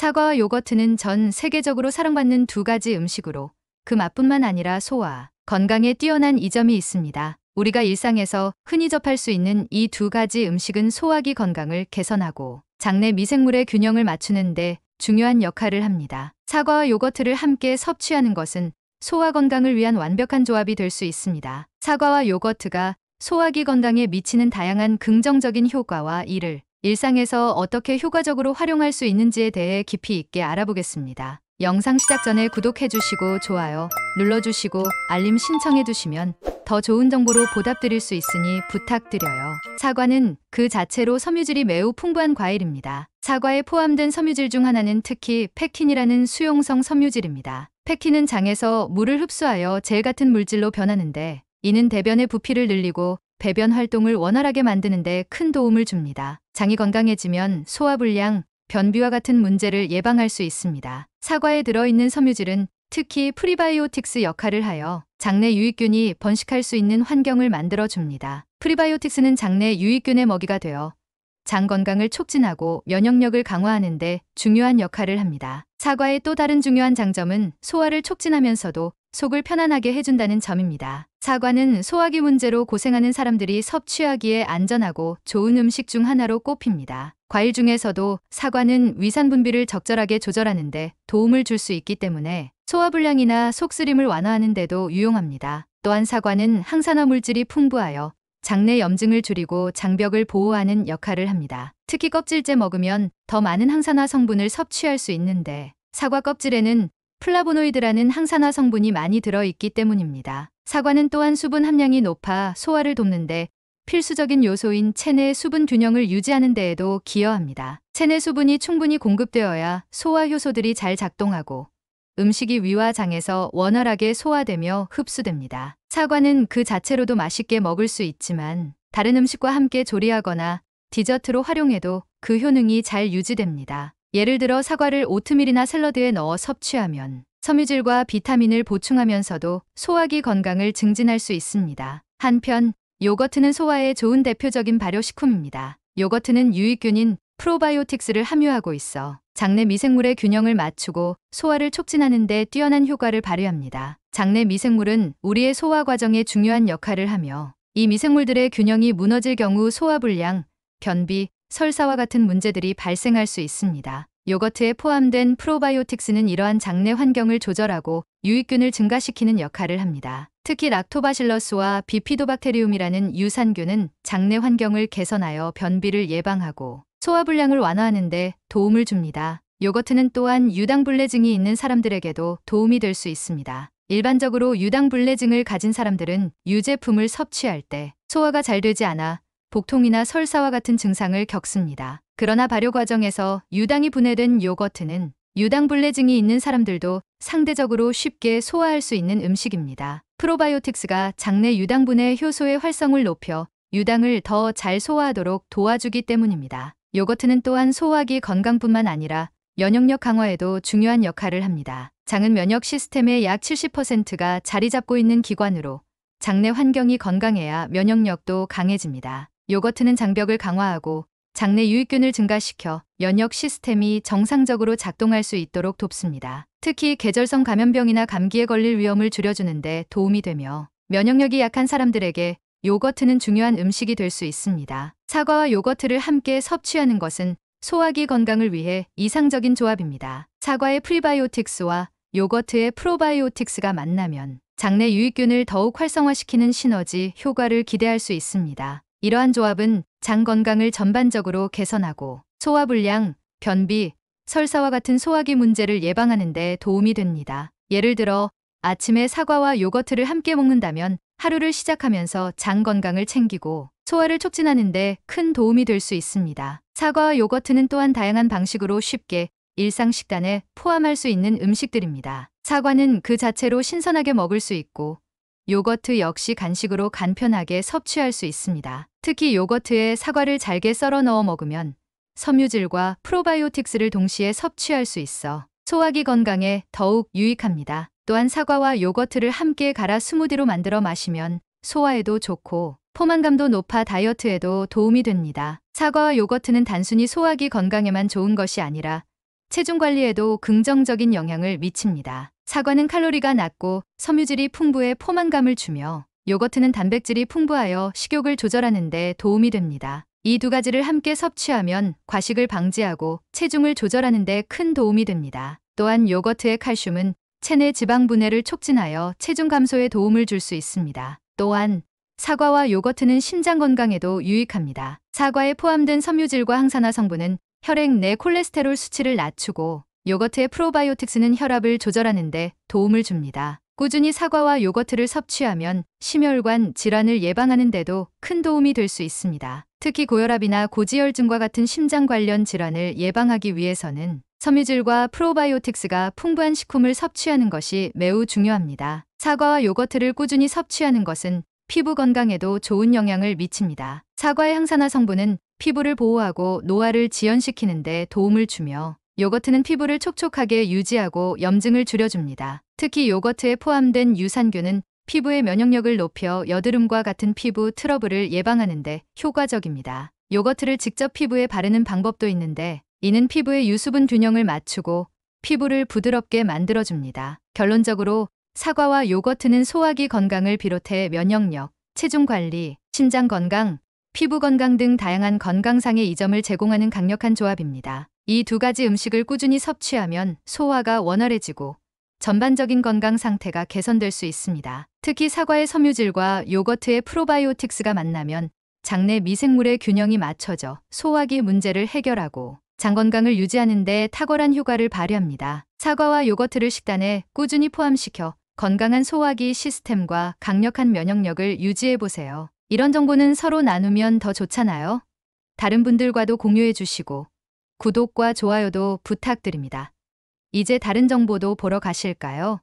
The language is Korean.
사과와 요거트는 전 세계적으로 사랑받는 두 가지 음식으로 그 맛뿐만 아니라 소화, 건강에 뛰어난 이점이 있습니다. 우리가 일상에서 흔히 접할 수 있는 이 두 가지 음식은 소화기 건강을 개선하고 장내 미생물의 균형을 맞추는 데 중요한 역할을 합니다. 사과와 요거트를 함께 섭취하는 것은 소화 건강을 위한 완벽한 조합이 될 수 있습니다. 사과와 요거트가 소화기 건강에 미치는 다양한 긍정적인 효과와 이를 일상에서 어떻게 효과적으로 활용할 수 있는지에 대해 깊이 있게 알아보겠습니다. 영상 시작 전에 구독해주시고 좋아요 눌러주시고 알림 신청해주시면 더 좋은 정보로 보답드릴 수 있으니 부탁드려요. 사과는 그 자체로 섬유질이 매우 풍부한 과일입니다. 사과에 포함된 섬유질 중 하나는 특히 펙틴이라는 수용성 섬유질입니다. 펙틴은 장에서 물을 흡수하여 젤 같은 물질로 변하는데 이는 대변의 부피를 늘리고 배변 활동을 원활하게 만드는 데 큰 도움을 줍니다. 장이 건강해지면 소화불량, 변비와 같은 문제를 예방할 수 있습니다. 사과에 들어있는 섬유질은 특히 프리바이오틱스 역할을 하여 장내 유익균이 번식할 수 있는 환경을 만들어줍니다. 프리바이오틱스는 장내 유익균의 먹이가 되어 장 건강을 촉진하고 면역력을 강화하는 데 중요한 역할을 합니다. 사과의 또 다른 중요한 장점은 소화를 촉진하면서도 속을 편안하게 해준다는 점입니다. 사과는 소화기 문제로 고생하는 사람들이 섭취하기에 안전하고 좋은 음식 중 하나로 꼽힙니다. 과일 중에서도 사과는 위산 분비를 적절하게 조절하는 데 도움을 줄 수 있기 때문에 소화불량이나 속쓰림을 완화하는 데도 유용합니다. 또한 사과는 항산화 물질이 풍부하여 장내 염증을 줄이고 장벽을 보호하는 역할을 합니다. 특히 껍질째 먹으면 더 많은 항산화 성분을 섭취할 수 있는데 사과 껍질에는 플라보노이드라는 항산화 성분이 많이 들어있기 때문입니다. 사과는 또한 수분 함량이 높아 소화를 돕는데 필수적인 요소인 체내 수분 균형을 유지하는 데에도 기여합니다. 체내 수분이 충분히 공급되어야 소화 효소들이 잘 작동하고 음식이 위와 장에서 원활하게 소화되며 흡수됩니다. 사과는 그 자체로도 맛있게 먹을 수 있지만 다른 음식과 함께 조리하거나 디저트로 활용해도 그 효능이 잘 유지됩니다. 예를 들어 사과를 오트밀이나 샐러드에 넣어 섭취하면 섬유질과 비타민을 보충하면서도 소화기 건강을 증진할 수 있습니다. 한편 요거트는 소화에 좋은 대표적인 발효식품입니다. 요거트는 유익균인 프로바이오틱스를 함유하고 있어 장내 미생물의 균형을 맞추고 소화를 촉진하는 데 뛰어난 효과를 발휘합니다. 장내 미생물은 우리의 소화 과정에 중요한 역할을 하며 이 미생물들의 균형이 무너질 경우 소화불량, 변비, 설사와 같은 문제들이 발생할 수 있습니다. 요거트에 포함된 프로바이오틱스는 이러한 장내 환경을 조절하고 유익균을 증가시키는 역할을 합니다. 특히 락토바실러스와 비피도박테리움이라는 유산균은 장내 환경을 개선하여 변비를 예방하고 소화불량을 완화하는 데 도움을 줍니다. 요거트는 또한 유당불내증이 있는 사람들에게도 도움이 될 수 있습니다. 일반적으로 유당불내증을 가진 사람들은 유제품을 섭취할 때 소화가 잘 되지 않아 복통이나 설사와 같은 증상을 겪습니다. 그러나 발효 과정에서 유당이 분해된 요거트는 유당불내증이 있는 사람들도 상대적으로 쉽게 소화할 수 있는 음식입니다. 프로바이오틱스가 장내 유당분해 효소의 활성을 높여 유당을 더 잘 소화하도록 도와주기 때문입니다. 요거트는 또한 소화기 건강뿐만 아니라 면역력 강화에도 중요한 역할을 합니다. 장은 면역 시스템의 약 70%가 자리 잡고 있는 기관으로 장내 환경이 건강해야 면역력도 강해집니다. 요거트는 장벽을 강화하고 장내 유익균을 증가시켜 면역 시스템이 정상적으로 작동할 수 있도록 돕습니다. 특히 계절성 감염병이나 감기에 걸릴 위험을 줄여주는 데 도움이 되며 면역력이 약한 사람들에게 요거트는 중요한 음식이 될 수 있습니다. 사과와 요거트를 함께 섭취하는 것은 소화기 건강을 위해 이상적인 조합입니다. 사과의 프리바이오틱스와 요거트의 프로바이오틱스가 만나면 장내 유익균을 더욱 활성화시키는 시너지 효과를 기대할 수 있습니다. 이러한 조합은 장 건강을 전반적으로 개선하고 소화불량, 변비, 설사와 같은 소화기 문제를 예방하는 데 도움이 됩니다. 예를 들어 아침에 사과와 요거트를 함께 먹는다면 하루를 시작하면서 장 건강을 챙기고 소화를 촉진하는 데 큰 도움이 될 수 있습니다. 사과와 요거트는 또한 다양한 방식으로 쉽게 일상 식단에 포함할 수 있는 음식들입니다. 사과는 그 자체로 신선하게 먹을 수 있고 요거트 역시 간식으로 간편하게 섭취할 수 있습니다. 특히 요거트에 사과를 잘게 썰어 넣어 먹으면 섬유질과 프로바이오틱스를 동시에 섭취할 수 있어 소화기 건강에 더욱 유익합니다. 또한 사과와 요거트를 함께 갈아 스무디로 만들어 마시면 소화에도 좋고 포만감도 높아 다이어트에도 도움이 됩니다. 사과와 요거트는 단순히 소화기 건강에만 좋은 것이 아니라 체중 관리에도 긍정적인 영향을 미칩니다. 사과는 칼로리가 낮고 섬유질이 풍부해 포만감을 주며 요거트는 단백질이 풍부하여 식욕을 조절하는 데 도움이 됩니다. 이 두 가지를 함께 섭취하면 과식을 방지하고 체중을 조절하는 데 큰 도움이 됩니다. 또한 요거트의 칼슘은 체내 지방 분해를 촉진하여 체중 감소에 도움을 줄 수 있습니다. 또한 사과와 요거트는 심장 건강에도 유익합니다. 사과에 포함된 섬유질과 항산화 성분은 혈액 내 콜레스테롤 수치를 낮추고 요거트의 프로바이오틱스는 혈압을 조절하는 데 도움을 줍니다. 꾸준히 사과와 요거트를 섭취하면 심혈관 질환을 예방하는 데도 큰 도움이 될 수 있습니다. 특히 고혈압이나 고지혈증과 같은 심장 관련 질환을 예방하기 위해서는 섬유질과 프로바이오틱스가 풍부한 식품을 섭취하는 것이 매우 중요합니다. 사과와 요거트를 꾸준히 섭취하는 것은 피부 건강에도 좋은 영향을 미칩니다. 사과의 항산화 성분은 피부를 보호하고 노화를 지연시키는 데 도움을 주며 요거트는 피부를 촉촉하게 유지하고 염증을 줄여줍니다. 특히 요거트에 포함된 유산균은 피부의 면역력을 높여 여드름과 같은 피부 트러블을 예방하는 데 효과적입니다. 요거트를 직접 피부에 바르는 방법도 있는데 이는 피부의 유수분 균형을 맞추고 피부를 부드럽게 만들어줍니다. 결론적으로 사과와 요거트는 소화기 건강을 비롯해 면역력, 체중 관리, 심장 건강, 피부 건강 등 다양한 건강상의 이점을 제공하는 강력한 조합입니다. 이 두 가지 음식을 꾸준히 섭취하면 소화가 원활해지고 전반적인 건강 상태가 개선될 수 있습니다. 특히 사과의 섬유질과 요거트의 프로바이오틱스가 만나면 장내 미생물의 균형이 맞춰져 소화기 문제를 해결하고 장 건강을 유지하는 데 탁월한 효과를 발휘합니다. 사과와 요거트를 식단에 꾸준히 포함시켜 건강한 소화기 시스템과 강력한 면역력을 유지해보세요. 이런 정보는 서로 나누면 더 좋잖아요. 다른 분들과도 공유해 주시고 구독과 좋아요도 부탁드립니다. 이제 다른 정보도 보러 가실까요?